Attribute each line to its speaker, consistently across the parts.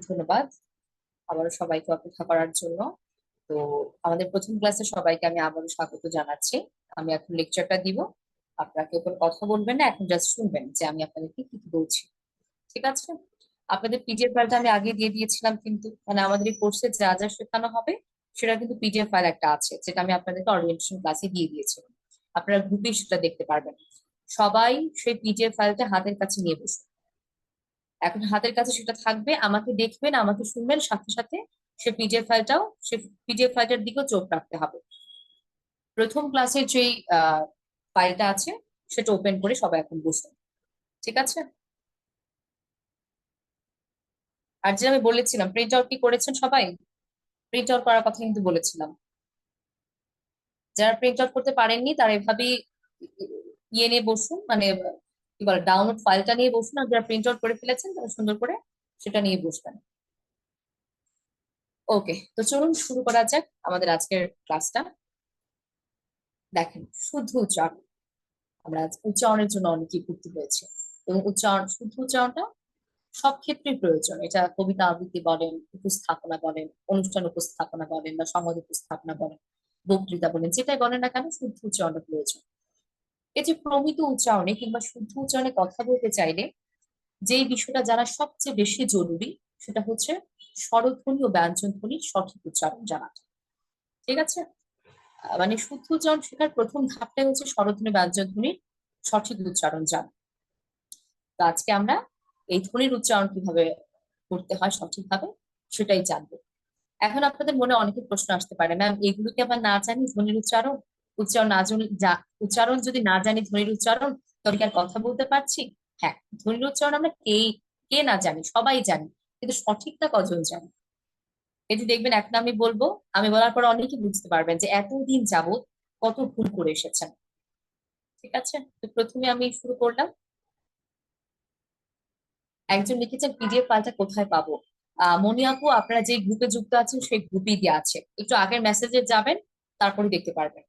Speaker 1: ধন্যবাদ আবারও সবাইকে অপেক্ষা করার জন্য। তো আমাদের প্রথম ক্লাসে সবাইকে আমি আবারও স্বাগত জানাচ্ছি। আমি এখন লেকচারটা দিব। আপনারা কেউ কোনো কথা বলবেন না, এখন জাস্ট শুনবেন যে আমি আপনাদেরকে কি কি বলছি। ঠিক আছে? আপনাদের পিডিএফ ফাইলটা আমি আগে দিয়ে দিয়েছিলাম, কিন্তু মানে আমাদের এই কোর্সে যা যা শেখানো হবে সেটা কিন্তু পিডিএফ ফাইল একটা আছে, যেটা আমি আপনাদেরকে অরিয়েন্টেশন ক্লাসে দিয়ে দিয়েছিলাম। আপনারা গ্রুপে সেটা দেখতে পারবেন। সবাই সেই পিডিএফ ফাইলটা হাতের কাছে নিয়ে বসুন। এখন হাতের কাছে সেটা থাকবে, আমাকে দেখবেন, আমাকে শুনবেন, সাথে সাথে সে পিডিএফ ফাইলটার দিকেও চোখ রাখতে হবে। প্রথম ক্লাসের যেই ফাইলটা আছে সেটা ওপেন করে সবাই এখন বসুন। ঠিক আছে? আর যে আমি বলেছিলাম প্রিন্ট আউট কি করেছেন সবাই? প্রিন্ট আউট করার কথা কিন্তু বলেছিলাম। যারা প্রিন্ট আউট করতে পারেননি তারা এভাবেই ইয়ে নিয়ে বসুন, মানে কি বলে, ডাউনলোড ফাইলটা নিয়ে বসুন। আর যারা প্রিন্ট আউট করে ফেলেছেন তারা সুন্দর করে সেটা নিয়ে বসবেন। ওকে, তো চলুন শুরু করা যাক আমাদের আজকের ক্লাসটা। দেখেন, শুদ্ধ উচ্চারণ। আমরা আজ উচ্চারণের জন্য অনেকেই ভর্তি হয়েছে, এবং শুদ্ধ উচ্চারণটা সব ক্ষেত্রেই প্রয়োজন। এটা কবিতা আবৃত্তি বলেন, উপস্থাপনা বলেন, অনুষ্ঠান উপস্থাপনা বলেন, বা সংবাদ উপস্থাপনা বলেন, বক্তৃতা বলেন, যেটাই বলেন না কেন, শুদ্ধ উচ্চারণটা প্রয়োজন। এই যে প্রমিত উচ্চারণে কিংবা শুদ্ধ উচ্চারণে কথা বলতে চাইলে যেই বিষয়টা জানা সবচেয়ে বেশি জরুরি, সেটা হচ্ছে স্বরধ্বনি ও ব্যঞ্জন ধ্বনির সঠিক উচ্চারণ জানাটা। ঠিক আছে? মানে শুদ্ধ উচ্চারণ শেখার প্রথম ধাপটাই হচ্ছে স্বরধ্বনি ব্যঞ্জন ধ্বনির সঠিক উচ্চারণ জানা। তো আজকে আমরা এই ধ্বনির উচ্চারণ কিভাবে করতে হয় সঠিকভাবে সেটাই জানবো। এখন আপনাদের মনে অনেকের প্রশ্ন আসতে পারে, ম্যাম এগুলোকে আবার না জানি ধ্বনির উচ্চারণ, উচ্চারণ না জানি, উচ্চারণ যদি না জানি ধ্বনির উচ্চারণ, তবে কি আর কথা বলতে পারছি? হ্যাঁ, ধ্বনির উচ্চারণ আমরা কে না জানি, সবাই জানি, কিন্তু সঠিকটা কজন জানি? এটি দেখবেন এখন আমি বলবো, আমি বলার পর অনেকে বুঝতে পারবেন যে এতদিন যাবত কত ভুল করে এসেছেন। ঠিক আছে, তো প্রথমে আমি শুরু করলাম। একজন লিখেছেন পিডিএফ ফাইলটা কোথায় পাবো? মনি আপু, আপনারা যে গ্রুপে যুক্ত আছেন সেই গ্রুপে দেওয়া আছে, একটু আগের মেসেজে যাবেন, তারপরে দেখতে পারবেন।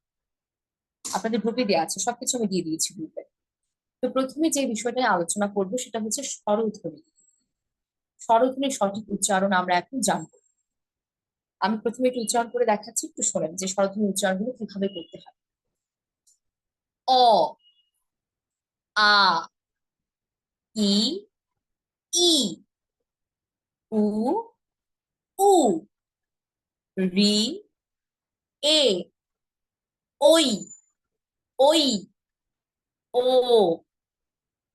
Speaker 1: আপনাদের গ্রুপে দেওয়া আছে, সবকিছু আমি দিয়ে দিয়েছি গ্রুপে। তো প্রথমে যে বিষয়টা নিয়ে আলোচনা করবো সেটা হচ্ছে স্বরধ্বনি। স্বরধ্বনির সঠিক উচ্চারণ আমরা এখন জানবো। আমি প্রথমে একটু উচ্চারণ করে দেখাচ্ছি, একটু শোনেন যে স্বরধ্বনি উচ্চারণগুলো কিভাবে করতে হয়। অ, আ, ই, ই, উ, উ, রি, এ, ওই, ওই, ও,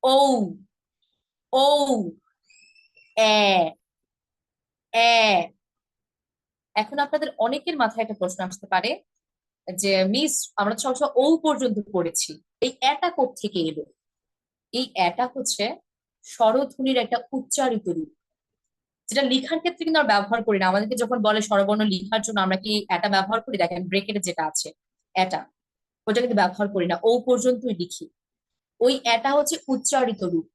Speaker 1: ও, ও, এ, এ। এখন আপনাদের অনেকের মাথায় একটা প্রশ্ন আসতে পারে যে মিস, আমরা তো সবসময় ও পর্যন্ত পড়েছি, এই এটা থেকে এলো? এই এটা হচ্ছে স্বরধ্বনির একটা উচ্চারিত রূপ, যেটা লেখার ক্ষেত্রে কিন্তু আমরা ব্যবহার করি না। আমাদেরকে যখন বলে স্বরবর্ণ লেখার জন্য আমরা কি এটা ব্যবহার করি? দেখেন ব্রেকেটে যেটা আছে এটা, ওটা কিন্তু ব্যবহার করি না, ও পর্যন্তই লিখি। ওই এটা হচ্ছে উচ্চারিত রূপ।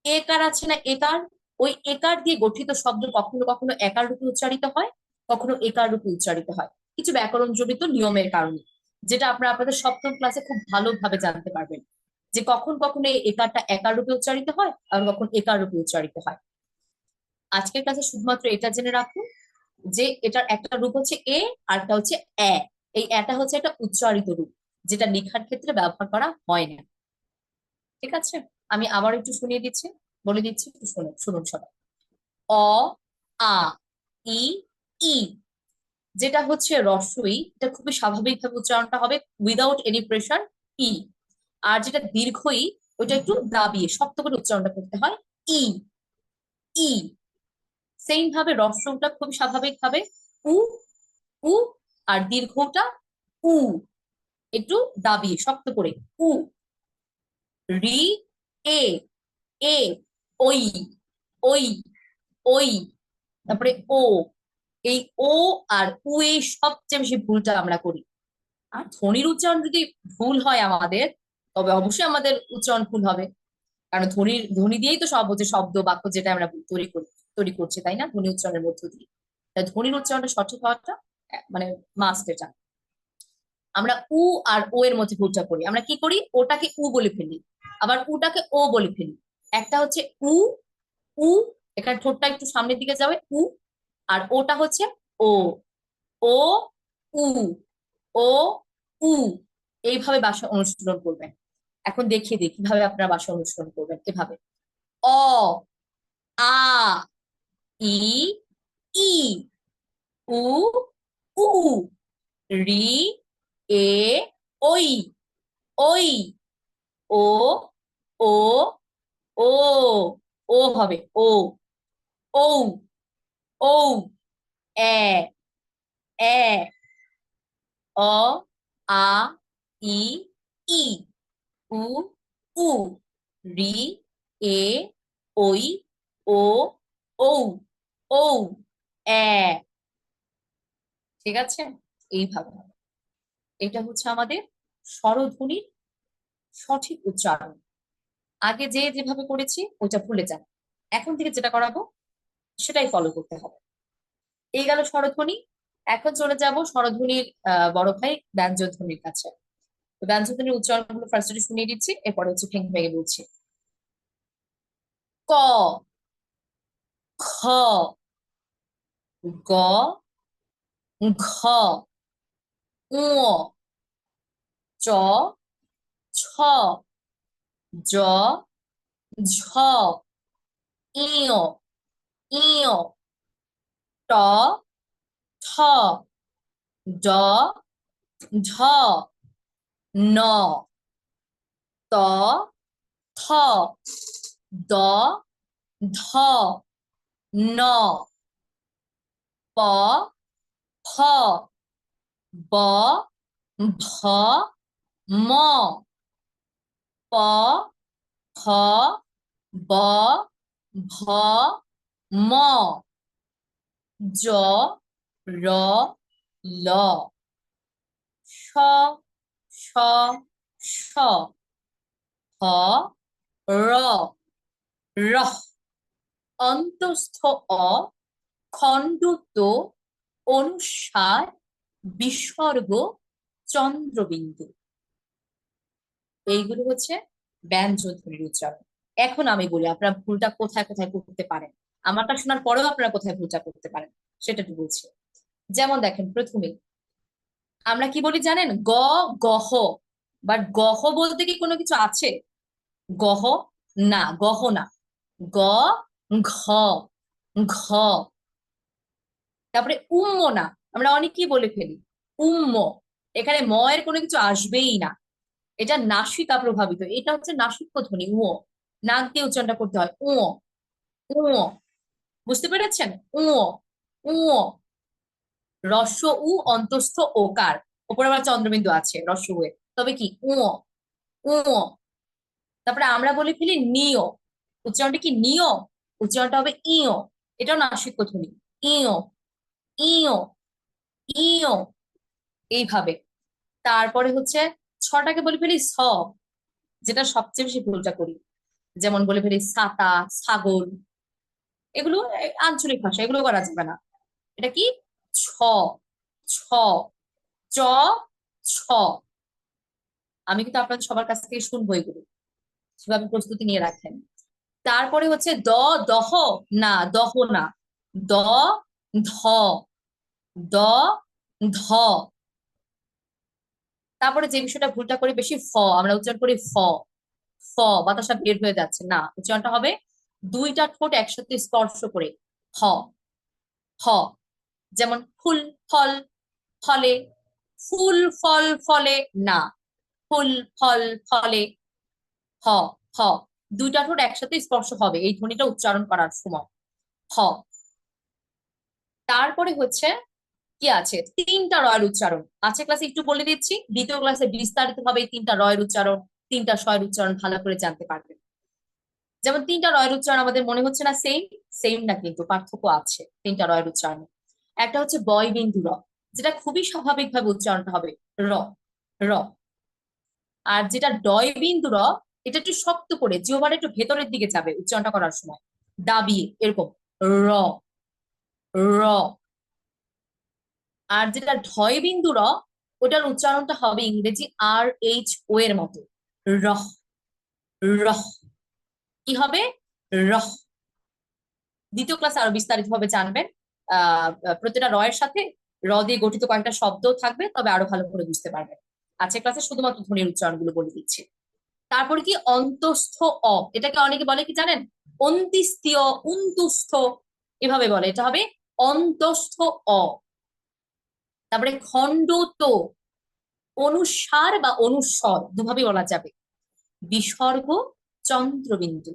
Speaker 1: একার আছে না, একার, ওই একার দিয়ে গঠিত শব্দ কখনো কখনো একার রূপে উচ্চারিত হয়, কখনো একার রূপে উচ্চারিত হয়, কিছু ব্যাকরণ জড়িত নিয়মের কারণে, যেটা আপনারা আপনাদের সপ্তম ক্লাসে খুব ভালোভাবে জানতে পারবেন, যে কখন কখন এই একারটা একার রূপে উচ্চারিত হয় আর কখন একার রূপে উচ্চারিত হয়। আজকের ক্লাসে শুধুমাত্র এটা জেনে রাখুন যে এটার একটা রূপ হচ্ছে এ, আর একটা হচ্ছে এ। এই এটা হচ্ছে একটা উচ্চারিত রূপ, যেটা লেখার ক্ষেত্রে ব্যবহার করা হয় না। ঠিক আছে? আমি আবার একটু শুনিয়ে দিচ্ছি, বলে দিচ্ছি, একটু শুনুন, শুনুন সবাই। অ, আ, ই, ই, যেটা হচ্ছে রস্বই, এটা খুবই স্বাভাবিকভাবে উচ্চারণটা হবে উইদাউট এনি প্রেশার, ই। আর যেটা দীর্ঘই, ওইটা একটু দাবিয়ে শক্ত করে উচ্চারণটা করতে হয়, ই, ই। সেম ভাবে রস্বটা খুবই স্বাভাবিক ভাবে উ, উ। আর দীর্ঘটা উ, একটু দাবিয়ে শক্ত করে, উ। রি, এ, এ, ওই, ওই, ওই। তারপরে ও, এই ও আর উ, এই সবচেয়ে বেশি ভুলটা আমরা করি। আর ধ্বনির উচ্চারণ যদি ভুল হয় আমাদের, তবে অবশ্যই আমাদের উচ্চারণ ভুল হবে। কারণ ধ্বনি দিয়েই তো সব হচ্ছে শব্দ বাক্য, যেটা আমরা তৈরি করছি, তাই না, ধ্বনি উচ্চারণের মধ্য দিয়ে। তাই ধ্বনির উচ্চারণটা সঠিক হওয়াটা মানে মাস্ট এটা। আমরা উ আর ও এর মধ্যে ভুলটা করি, আমরা কি করি, ওটাকে উ বলে ফেলি, আবার উটাকে ও বলে ফেলি। একটা হচ্ছে উ, উ, এখানে ঠোঁটটা একটু সামনের দিকে যাবে উ, আর ওটা হচ্ছে ও। ও উ, ও উ, এইভাবে বাসা অনুশীলন করবেন। এখন দেখিয়ে দিই কিভাবে আপনারা বাসা অনুশীলন করবেন। এভাবে অ, আ, ই, ই, উ, উ, রি, এ, ওই, ওই, ও, ও, ও, ও হবে ও, ও, ও, এ, এ, অ, আ, ই, ই, উ, উ, রি, এ, ওই, ও, ও, ও, এ। ঠিক আছে, এইভাবে হবে। এটা হচ্ছে আমাদের স্বরধ্বনির সঠিক উচ্চারণ। আগে যে যেভাবে করেছি ওইটা ভুলে যান, এখন থেকে যেটা করাবো সেটাই ফলো করতে হবে। এই গেল স্বরধ্বনি। এখন চলে যাব স্বরধ্বনির বড় ভাই ব্যঞ্জনধ্বনির কাছে। তো ব্যঞ্জনধ্বনির উচ্চারণ গুলো ফার্স্টে শুনিয়ে দিচ্ছি, এরপরে হচ্ছে ভেঙে ভেঙে বলছি। ক, খ, গ, ঘ, ঙ, চ, ছ, জ, ঝ, ইয়, ইয়, ট, ঠ, ড, ঢ, ন, ত, থ, দ, ধ, ন, প, ফ, ব, ভ, ম, প, ফ, ব, ভ, ম, জ, র, ল, স, স, স, হ, র, র, অন্তস্থ অ, খণ্ডত, অনুস্বার, বিসর্গ, চন্দ্রবিন্দু। এইগুলো হচ্ছে ব্যঞ্জন ধ্বনির উচ্চারণ। এখন আমি বলি আপনারা ভুলটা কোথায় কোথায় করতে পারেন, আমারটা শোনার পরেও আপনারা কোথায় ভুলটা করতে পারেন সেটা একটু বলছি। যেমন দেখেন, প্রথমে আমরা কি বলি জানেন? গহ। বাট গহ বলতে কি কোনো কিছু আছে? গহ না, গহ না। গ, ঘ, ঘ। তারপরে উম্ম না, আমরা অনেকেই বলে ফেলি উম্ম। এখানে ম এর কোনো কিছু আসবেই না, এটা নাসিকা প্রভাবিত, এটা হচ্ছে নাসিক্য ধ্বনি উ। নাক দিয়ে উচ্চারণটা করতে হয় উ, উ। বুঝতে পেরেছেন? উ, উ। রস্য উ, অন্তস্থ ওকার, উপরে আবার চন্দ্রবিন্দু আছে রস্য উ এ, তবে কি উ, উ। তারপরে আমরা বলে ফেলি নিয়, উচ্চারণটা কি নিয়? উচ্চারণটা হবে ইয়, এটাও নাসিক্য ধ্বনি ইয়, ইয়, ইয়, এইভাবে। তারপরে হচ্ছে ছটাকে বলে ফেলি স, যেটা সবচেয়ে বেশি ভুলটা করি। যেমন বলে ফেলি ছাতা, ছাগল, এগুলো আঞ্চলিক ভাষা, এগুলো করা যাবে না। এটা কি? ছ, ছ, চ, ছ। আমি কিন্তু আপনাদের সবার কাছ থেকে শুনবো এগুলো, সেভাবে প্রস্তুতি নিয়ে রাখেন। তারপরে হচ্ছে দহ না, দহ না, দ, ধ, দ, ধ। তারপরে যে বিষয়টা ভুলটা করি বেশি, ফ, আমরা উচ্চারণ করি ফ, ফ, বাতাসা বের হয়ে যাচ্ছে না, উচ্চারণটা হবে দুইটা ঠোঁট একসাথে স্পর্শ করে হ, হ। যেমন ফুল, ফল, ফলে, ফুল, ফল, ফলে না, ফুল, ফল, ফলে, হ, হ। দুইটা ঠোঁট একসাথে স্পর্শ হবে এই ধ্বনিটা উচ্চারণ করার সময়, হ। তারপরে হচ্ছে কি আছে, তিনটা রয়ের উচ্চারণ আছে ক্লাসে, একটু বলে দিচ্ছি, দ্বিতীয় ক্লাসে বিস্তারিত ভাবে এই তিনটা রয়ের উচ্চারণ, তিনটা শয়ের উচ্চারণ ভালো করে জানতে পারবেন। যেমন তিনটা রয়ের উচ্চারণ আমাদের মনে হচ্ছে না সেম, সেম না, কিন্তু পার্থক্য আছে তিনটা রয়ের উচ্চারণে। একটা হচ্ছে বয় বিন্দু র, যেটা খুবই স্বাভাবিকভাবে উচ্চারণটা হবে র, র। আর যেটা ডয় বিন্দু র, এটা একটু শক্ত করে জিহ্বাটা একটু ভেতরের দিকে যাবে উচ্চারণটা করার সময়, দাবিয়ে এরকম র, র। আর যেটা ঢয় বিন্দু র, ওটার উচ্চারণটা হবে ইংরেজি RH ও এর মতো, রহ, রহ। কি হবে? রহ। দ্বিতীয় ক্লাসে আরো বিস্তারিত ভাবে জানবেন। প্রতিটা র এর সাথে র দিয়ে গঠিত কয়েকটা শব্দ থাকবে, তবে আরো ভালো করে বুঝতে পারবেন। আজকের ক্লাসে শুধুমাত্র ধ্বনির উচ্চারণগুলো বলে দিচ্ছি। তারপরে কি অন্তস্থ অ, এটাকে অনেকে বলে কি জানেন, অন্তিস্তীয়, উন্তুস্থ, এভাবে বলে, এটা হবে অন্তস্থ অ। তারপরে খণ্ডত, অনুসার বা অনুস্বর দুভাবে বলা যাবে, বিসর্গ, চন্দ্রবিন্দু।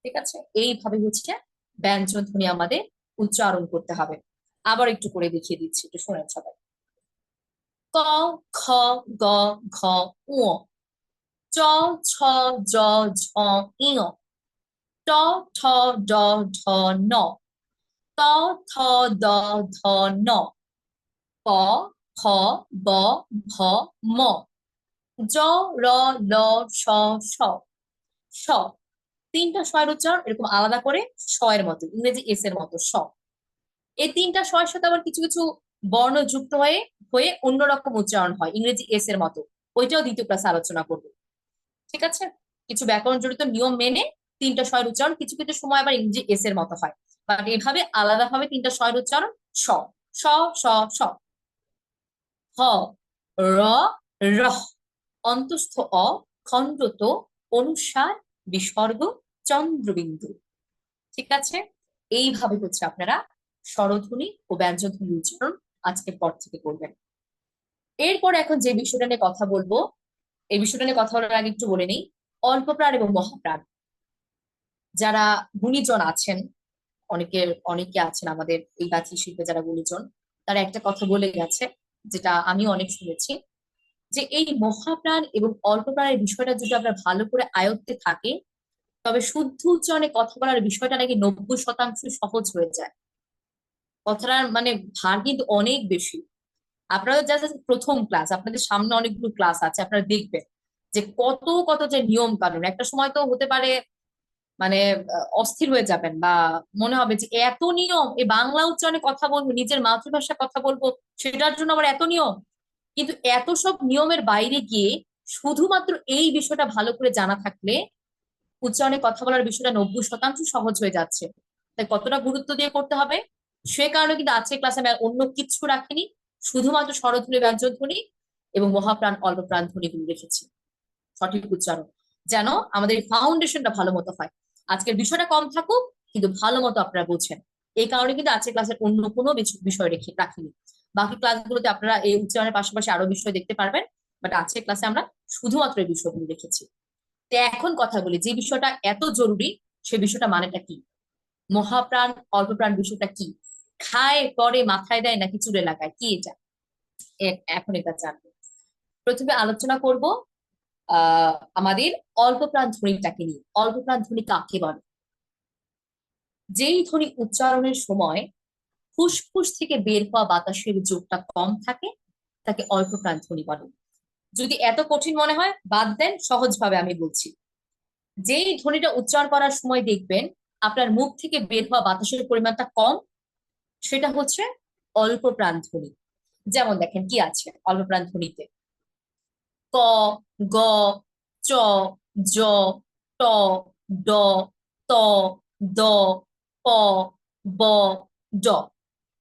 Speaker 1: ঠিক আছে, এইভাবে হচ্ছে ব্যঞ্জন ধ্বনি আমাদের উচ্চারণ করতে হবে। আবার একটু করে দেখিয়ে দিচ্ছি, একটু শোনেন সবাই। ক, খ, গ, ঘ, ঙ, চ, ছ, জ, ঝ, ঞ, ট, ঠ, ড, ঢ, ন, ত, থ, দ, ধ, ন, প, ফ, ব, ভ, ম, জ, র, ল, স, স, স। তিনটা স্বয়ের উচ্চারণ এরকম আলাদা করে, স এর মতো, ইংরেজি এস এর মতো স। এই তিনটা স্বয়ের সাথে আবার কিছু কিছু বর্ণ যুক্ত হয়ে হয়ে অন্যরকম উচ্চারণ হয়, ইংরেজি এস এর মতো। ওইটাও দ্বিতীয় ক্লাসে আলোচনা করবো। ঠিক আছে, কিছু ব্যাকরণ জড়িত নিয়ম মেনে তিনটা স্বয়ের উচ্চারণ কিছু কিছু সময় আবার ইংরেজি এস এর মতো হয়, বাট এইভাবে আলাদাভাবে তিনটা স্বয়ের উচ্চারণ স, স, স, স। হ, র, রহ, অন্তস্থ অ, খণ্ডত, অনুসার, বিসর্গ, চন্দ্রবিন্দু। ঠিক আছে, এইভাবে হচ্ছে আপনারা স্বরধ্বনি ও ব্যঞ্জনধ্বনি উচ্চারণ আজকের পর থেকে করবেন। এরপর এখন যে বিষয়টা নিয়ে কথা বলবো, এই বিষয়টা নিয়ে কথা বলার আগে একটু বলে নিই, অল্পপ্রাণ এবং মহাপ্রাণ যারা গুণীজন আছেন, অনেকে আছেন আমাদের এই গাছি শিল্পে যারা গুণীজন, তারা একটা কথা বলে গেছে, যেটা আমি অনেক শুনেছি, যে এই মহাপ্রাণ এবং অল্প প্রাণের বিষয়টা যদি আমরা ভালো করে আয়ত্তে থাকে, তবে শুদ্ধ উচ্চারণে কথা বলার বিষয়টা নাকি 90% সহজ হয়ে যায়। কথাটার মানে ভার কিন্তু অনেক বেশি। আপনারা যা প্রথম ক্লাস, আপনাদের সামনে অনেকগুলো ক্লাস আছে, আপনারা দেখবেন যে কত কত যে নিয়ম কানুন, একটা সময় তো হতে পারে মানে অস্থির হয়ে যাবেন, বা মনে হবে যে এত নিয়ম, এই বাংলা উচ্চারণে কথা বলবো, নিজের মাতৃভাষা কথা বলবো, সেটার জন্য আবার এত নিয়ম। কিন্তু এত সব নিয়মের বাইরে গিয়ে শুধুমাত্র এই বিষয়টা ভালো করে জানা থাকলে উচ্চারণে কথা বলার বিষয়টা 90% সহজ হয়ে যাচ্ছে। তাই কতটা গুরুত্ব দিয়ে করতে হবে, সে কারণে কিন্তু আজকের ক্লাসে আমি আর অন্য কিছু রাখিনি, শুধুমাত্র স্বরধ্বনি, ব্যঞ্জনধ্বনি এবং মহাপ্রাণ, অল্প প্রাণ ধ্বনিগুলো রেখেছি, সঠিক উচ্চারণ, যেন আমাদের ফাউন্ডেশনটা ভালো মতো হয়। আজকের বিষয়টা কম থাকুক, কিন্তু ভালো মতো আপনারা বোঝেন। এই কারণে কিন্তু আজকের ক্লাসের অন্য কোনো বিষয় রাখিনি। বাকি ক্লাসগুলোতে আপনারা এই উচ্চারণের পাশাপাশি আরো বিষয় দেখতে পারবেন, বাট আজকের ক্লাসে আমরা শুধুমাত্র এই বিষয়গুলো রেখেছি। তো এখন কথা বলি, যে বিষয়টা এত জরুরি, সে বিষয়টা মানেটা কি, মহাপ্রাণ অল্প প্রাণ বিষয়টা কি, খায় পরে মাথায় দেয় নাকি চুলে লাগায়, কি এটা, এখন এটা জানবো। প্রথমে আলোচনা করব আমাদের অল্প প্রাণ ধ্বনিটাকে নিয়ে। অল্প প্রাণ ধ্বনি কাকে বলে? যেই ধ্বনি উচ্চারণের সময় ফুসফুস থেকে বের হওয়া বাতাসের যোগটা কম থাকে, তাকে অল্প প্রাণ ধ্বনি বলে। যদি এত কঠিন মনে হয় বাদ দেন, সহজ ভাবে আমি বলছি। যেই ধ্বনিটা উচ্চারণ করার সময় দেখবেন আপনার মুখ থেকে বের হওয়া বাতাসের পরিমাণটা কম, সেটা হচ্ছে অল্প প্রাণ ধ্বনি। যেমন দেখেন কি আছে অল্প প্রাণ ধ্বনিতে, ক, গ, চ, জ, ট, ড, ত, দ, প, ব, ড।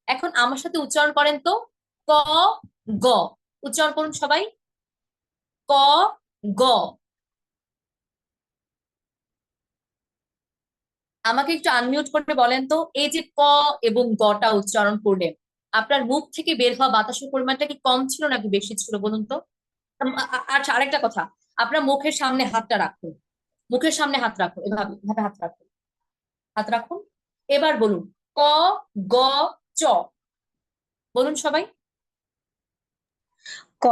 Speaker 1: এখন আমার সাথে উচ্চারণ করেন তো, ক, গ। উচ্চারণ করুন সবাই, ক, গ। আমাকে একটু আনমিউট করে বলেন তো, এই যে ক এবং গটা উচ্চারণ করলেন, আপনার মুখ থেকে বের হওয়া বাতাসের পরিমাণটা কি কম ছিল নাকি বেশি ছিল বলুন তো? আচ্ছা, আরেকটা কথা, আপনার মুখের সামনে হাতটা রাখুন, মুখের সামনে হাত রাখুন, এভাবে এভাবে হাত রাখুন, হাত রাখুন। এবার বলুন, ক, গ, চ। বলুন সবাই।
Speaker 2: ক,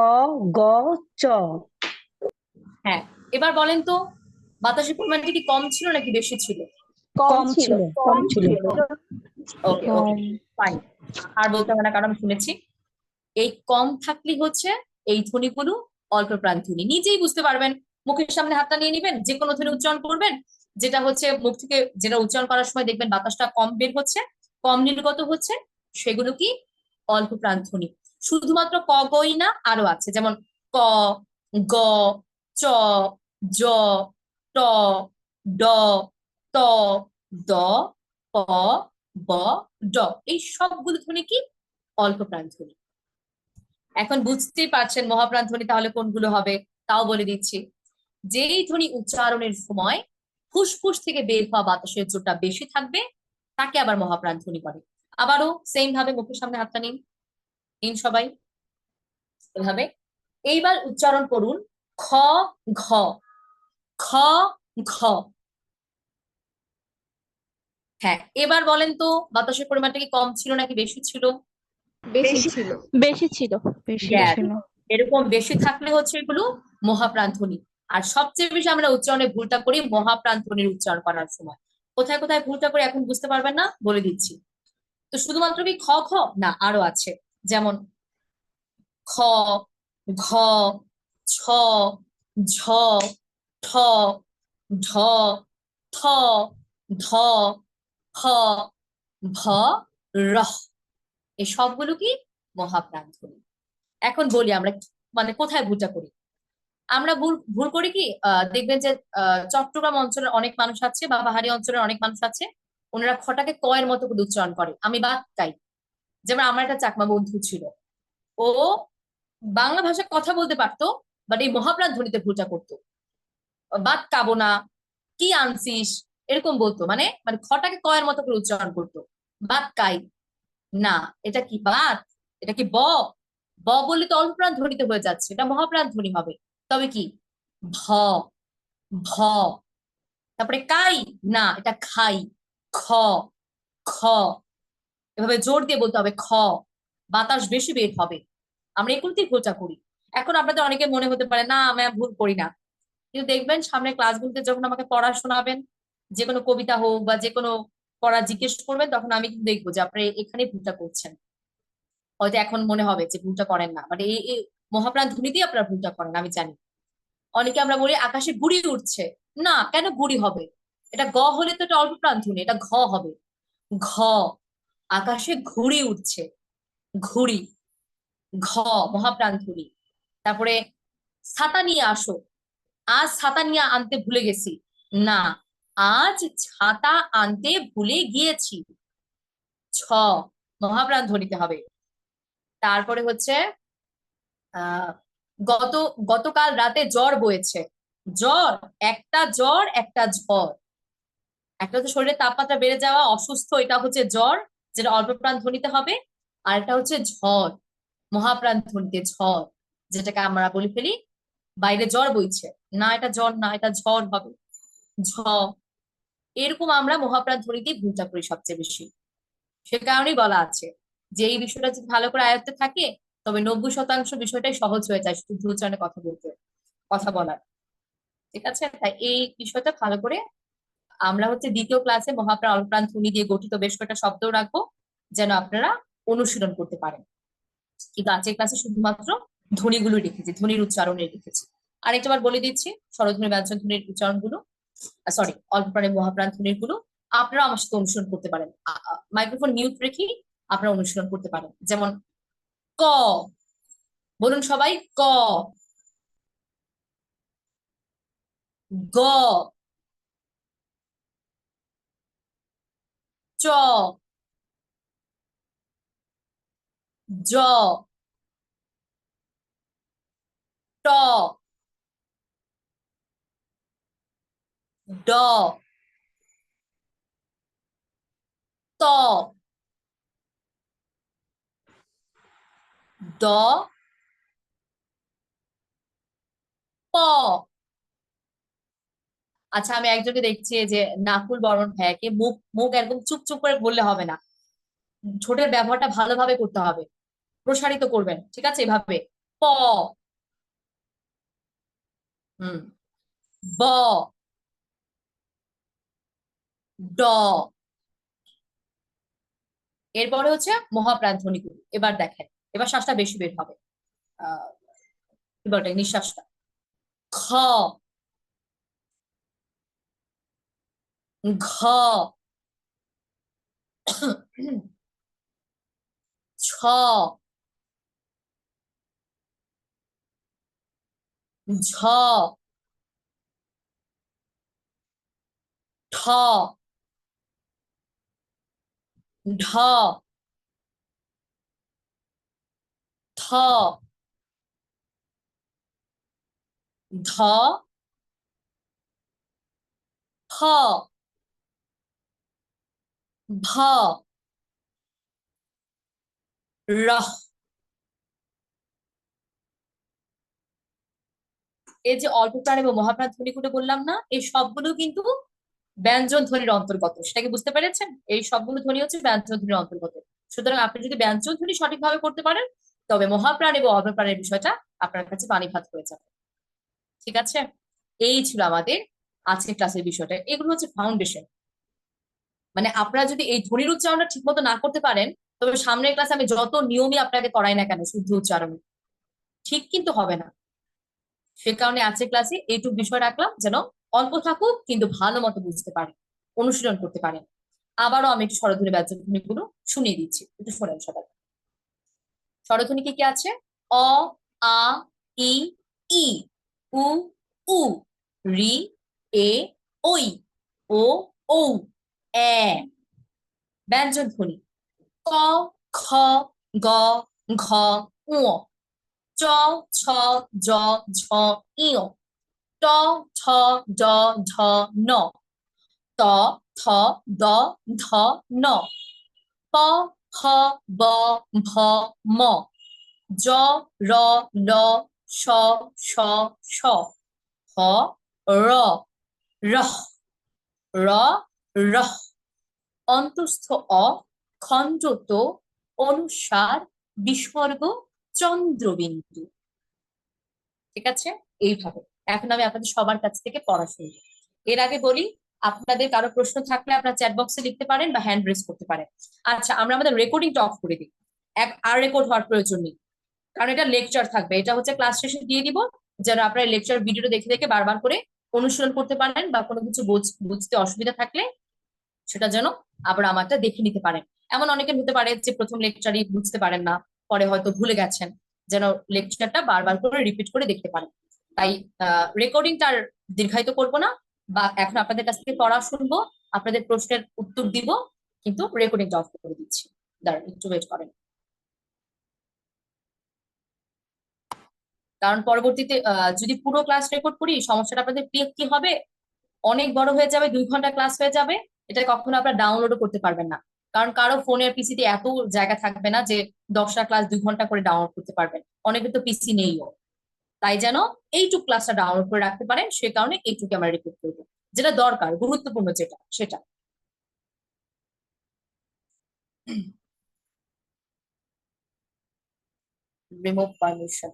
Speaker 2: গ, চ।
Speaker 1: হ্যাঁ, এবার বলেন তো, বাতাসের পরিমাণটা কি কম ছিল নাকি বেশি ছিল?
Speaker 2: কম ছিল, কম ছিল।
Speaker 1: ওকে ওকে, ফাইন। আর বলতে হবে না, কারণ আমি শুনেছি। এই কম থাকলে হচ্ছে এই ধ্বনিগুলো অল্প প্রাণ ধ্বনি, নিজেই বুঝতে পারবেন। মুখের সামনে হাতটা নিয়ে নিবেন, যে কোনো ধ্বনি উচ্চারণ করবেন, যেটা হচ্ছে মুখ থেকে, যেটা উচ্চারণ করার সময় দেখবেন বাতাসটা কম বের হচ্ছে, কম নির্গত হচ্ছে, সেগুলো কি অল্প প্রাণ ধ্বনি। শুধুমাত্র ক, গই না, আরো আছে, যেমন ক, গ, চ, জ, ট, ড, ত, দ, প, প, ব, ড, এই সবগুলো ধ্বনি কি? অল্প প্রাণ ধ্বনি। এখন বুঝতেই পারছেন মহাপ্রাণ ধ্বনি তাহলে কোনগুলো হবে, তাও বলে দিচ্ছি। যেই ধ্বনি উচ্চারণের সময় ফুসফুস থেকে বের হওয়া বাতাসের জোরটা বেশি থাকবে তাকে আবার মহাপ্রাণ ধ্বনি বলে। আবারও সেম ভাবে মুখের সামনে হাতটা নিন, নিন সবাই এভাবে। এইবার উচ্চারণ করুন খ, ঘ, খ, ঘ। হ্যাঁ, এবার বলেন তো বাতাসের পরিমাণটা কি কম ছিল নাকি বেশি ছিল?
Speaker 3: বেশি ছিল।
Speaker 2: বেশি ছিল। বেশি
Speaker 1: Yes,
Speaker 2: ছিল।
Speaker 1: এরকম বেশি থাকলে হচ্ছে এগুলো মহাপ্রাণ ধ্বনি। আর সবচেয়ে বেশি আমরা উচ্চারণে ভুলটা করি মহাপ্রাণ ধ্বনির উচ্চারণ করার সময়। কোথায় কোথায় ভুলটা করি এখন বুঝতে পারবেন না, বলে দিচ্ছি। তো শুধুমাত্র কি খ, খ না, আরো আছে। যেমন খ, ঘ, ছ, ঝ, ঠ, ঢ, থ, ধ, ফ, ভ, রহ। এই সবগুলো কি মহাপ্রাণ ধ্বনি। এখন বলি আমরা মানে কোথায় ভুলটা করি। আমরা ভুল ভুল করি কি, দেখবেন যে চট্টগ্রাম অঞ্চলের অনেক মানুষ আছে বা পাহাড়ি অঞ্চলের অনেক মানুষ আছে, ওনারা খটাকে কয়ের মতো করে উচ্চারণ করে, আমি বাদ তাই। যেমন আমার একটা চাকমা বন্ধু ছিল, ও বাংলা ভাষায় কথা বলতে পারতো, বাট এই মহাপ্রাণ ধ্বনিতে ভুলটা করতো। বাদ কাবো না, কি আনছিস, এরকম বলতো, মানে মানে খটাকে কয়ের মতো করে উচ্চারণ করতো। বাদ কাই, না এটা কি বাদ, এটা কি ব, ব বললে তো অল্পপ্রাণ ধ্বনিতে হয়ে যাচ্ছে, এটা মহাপ্রাণ ধ্বনি হবে। তবে কি ভ, ভ, তারপরে কাই, না এটা খাই, খ, খ, এভাবে জোর দিয়ে বলতে হবে খ, বাতাস বেশি বের হবে। আমরা এগুলোতেই ভুলটা করি। এখন আপনাদের অনেকে মনে হতে পারে না আমি ভুল করি না, কিন্তু দেখবেন সামনে ক্লাসগুলোতে যখন আমাকে পড়া শোনাবেন, যে কোনো কবিতা হোক বা যে কোনো পড়া জিজ্ঞেস করবেন, তখন আমি কিন্তু দেখবো যে আপনি এখানে ভুলটা করছেন। হয়তো এখন মনে হবে যে ভুলটা করেন না, মানে এই মহাপ্রাণ ধ্বনি দিয়ে আপনারা ভুলটা করেন, আমি জানি। অনেকে আমরা বলি আকাশে গুড়ি উঠছে, না কেন গুড়ি হবে, এটা গ হলে তো এটা অল্প প্রাণ ধ্বনি, এটা ঘ হবে। ঘ, আকাশে ঘুড়ি উঠছে, ঘুড়ি, ঘ, মহাপ্রাণ ধ্বনি। তারপরে ছাতা নিয়ে আসো, আজ ছাতা নিয়ে আনতে ভুলে গেছি, না আজ ছাতা আনতে ভুলে গিয়েছি, ছ, মহাপ্রাণ ধ্বনিতে হবে। তারপরে হচ্ছে আহ গত গতকাল রাতে জ্বর বয়েছে, জ্বর, একটা জ্বর একটা ঝড়। একটা হচ্ছে শরীরের তাপমাত্রা বেড়ে যাওয়া অসুস্থ, এটা হচ্ছে জ্বর, যেটা অল্প প্রাণ ধ্বনিতে হবে। আর একটা হচ্ছে ঝড়, মহাপ্রাণ ধ্বনিতে ঝড়, যেটাকে আমরা বলি ফেলি বাইরে জ্বর বইছে, না এটা জ্বর না, এটা ঝড় হবে, ঝ। এরকম আমরা মহাপ্রাণ ধ্বনিতেই ভুলটা করি সবচেয়ে বেশি। সে কারণেই বলা আছে যে এই বিষয়টা যদি ভালো করে আয়ত্তে থাকে, তবে 90% বিষয়টাই সহজ হয়ে যায় শুদ্ধ উচ্চারণে কথা বলতে, কথা বলার। ঠিক আছে, তাই এই বিষয়টা ভালো করে আমরা হচ্ছে দ্বিতীয় ক্লাসে মহাপ্রাণ অল্পপ্রাণ ধ্বনি দিয়ে গঠিত বেশ কয়েকটা শব্দ রাখবো, যেন আপনারা অনুশীলন করতে পারেন। কিন্তু আজকের ক্লাসে শুধুমাত্র ধ্বনিগুলো রেখেছি, ধ্বনির উচ্চারণে রেখেছি। আরেকটাবার বলে দিচ্ছি স্বরধ্বনি ব্যঞ্জন ধ্বনির উচ্চারণ গুলো, সরি অল্প প্রাণে মহাপ্রাণ ধ্বনির গুলো আপনারা আমার সাথে অনুসরণ করতে পারেন। মাইক্রোফোন মিউট রেখে আপনারা অনুসরণ করতে পারেন। যেমন ক, বলুন সবাই ক, গ, চ, জ, ট, ড, ত, দ, প। আচ্ছা, আমি একজনকে দেখছি যে নাকুল বর্মন ভাইয়াকে, মুখ মুখ একদম চুপ চুপ করে বললে হবে না, ঠোঁটের ব্যবহারটা ভালোভাবে করতে হবে, প্রসারিত করবেন, ঠিক আছে, এভাবে প, হুম, ব, ড। এরপরে হচ্ছে মহাপ্রাণ ধ্বনিগুলো, এবার দেখেন, এবার শ্বাসটা বেশি বের হবে। আহ কি বলে নিঃশ্বাসটা, খ, ঘ, ছ, ঝ, ঠ, ঢ থ ধ ফ ভ র। এই যে অল্প প্রাণ এবং মহাপ্রাণ ধ্বনিগুলো বললাম না, এই সবগুলো কিন্তু ব্যঞ্জন ধ্বনির অন্তর্গত। সেটাকে বুঝতে পেরেছেন? এই সবগুলো ধ্বনি হচ্ছে ব্যঞ্জন ধ্বনির অন্তর্গত। সুতরাং আপনি যদি ব্যঞ্জন ধ্বনি সঠিকভাবে করতে পারেন, তবে মহাপ্রাণ এবং অল্প প্রাণের বিষয়টা আপনার কাছে পানি ভাত হয়ে যাবে। ঠিক আছে? এই ছিল আমাদের আজকের ক্লাসের বিষয়টা। এগুলো হচ্ছে ফাউন্ডেশন। মানে আপনারা যদি এই ধ্বনির উচ্চারণটা ঠিক মতো না করতে পারেন, তবে সামনের ক্লাসে আমি যত নিয়মই আপনাকে করাই না কেন শুদ্ধ উচ্চারণ, ঠিক কিন্তু হবে না। সে কারণে আজকের ক্লাসে এইটুকু বিষয় রাখলাম, যেন অল্প থাকুক কিন্তু ভালো মতো বুঝতে পারে, অনুশীলন করতে পারেন। আবারও আমি একটু স্বরধ্বনি ব্যঞ্জনধ্বনি গুলো শুনিয়ে দিচ্ছি, একটু শোনেন সবাই। স্বরধ্বনি কি কি আছে? অ, আ, ই, ই, উ, উ, রি, এ, ওই, ও, ঔ, এ। ব্যঞ্জনধ্বনি ক, খ, গ, ঘ, ঙ, চ, ছ, জ, ঝ, ঞ, ট, ঠ, ড, ঢ, ন, ত, থ, দ, ধ, ন, প, হ, ব, ভ, ম, জ, র, ল, স, স, স, হ, র, রহ, র, রহ, অন্তস্থ অ, খণ্ডত, অনুস্বার, বিসর্গ, চন্দ্রবিন্দু। ঠিক আছে? এইভাবে এখন আমি আপনাদের সবার কাছ থেকে পড়া শুনবো। এর আগে বলি, আপনাদের কারো প্রশ্ন থাকলে আপনার চ্যাট বক্সে লিখতে পারেন বা হ্যান্ড রেজ করতে পারেন। আচ্ছা, আমরা আমাদের রেকর্ডিংটা অফ করে দিই। আর রেকর্ড হওয়ার প্রয়োজন নেই, কারণ এটা লেকচার থাকবে। এটা হচ্ছে ক্লাস শেষে দিয়ে দিব, যেন আপনারা লেকচার ভিডিওটা দেখে দেখে বারবার করে অনুশীলন করতে পারেন, বা কোনো কিছু বুঝতে অসুবিধা থাকলে সেটা যেন আবার আমারটা দেখে নিতে পারেন। এমন অনেকের হতে পারে যে প্রথম লেকচারই বুঝতে পারেন না, পরে হয়তো ভুলে গেছেন, যেন লেকচারটা বারবার করে রিপিট করে দেখতে পারেন। তাই রেকর্ডিংটা আর দীর্ঘায়িত করবো না, বা এখন আপনাদের কাছ থেকে পড়া শুনবো, আপনাদের প্রশ্নের উত্তর দিব, কিন্তু রেকর্ডিংটা অফ করে দিচ্ছি। দাঁড়ান, একটু ওয়েট করেন। কারণ পরবর্তীতে যদি পুরো ক্লাস রেকর্ড করি, সমস্যাটা আপনাদের কি হবে, অনেক বড় হয়ে যাবে, 2 ঘন্টা ক্লাস হয়ে যাবে। এটা কখনো আপনারা ডাউনলোডও করতে পারবেন না, কারণ কারো ফোনের পিসিতে এত জায়গা থাকবে না যে 10টা ক্লাস 2 ঘন্টা করে ডাউনলোড করতে পারবেন। অনেকের তো পিসি নেইও। তাই যেন এইটুক ক্লাসটা ডাউনলোড করে রাখতে পারেন, সে কারণে এইটুকু আমরা রেকর্ড করবো, যেটা দরকার, গুরুত্বপূর্ণ যেটা সেটা। Remove permission.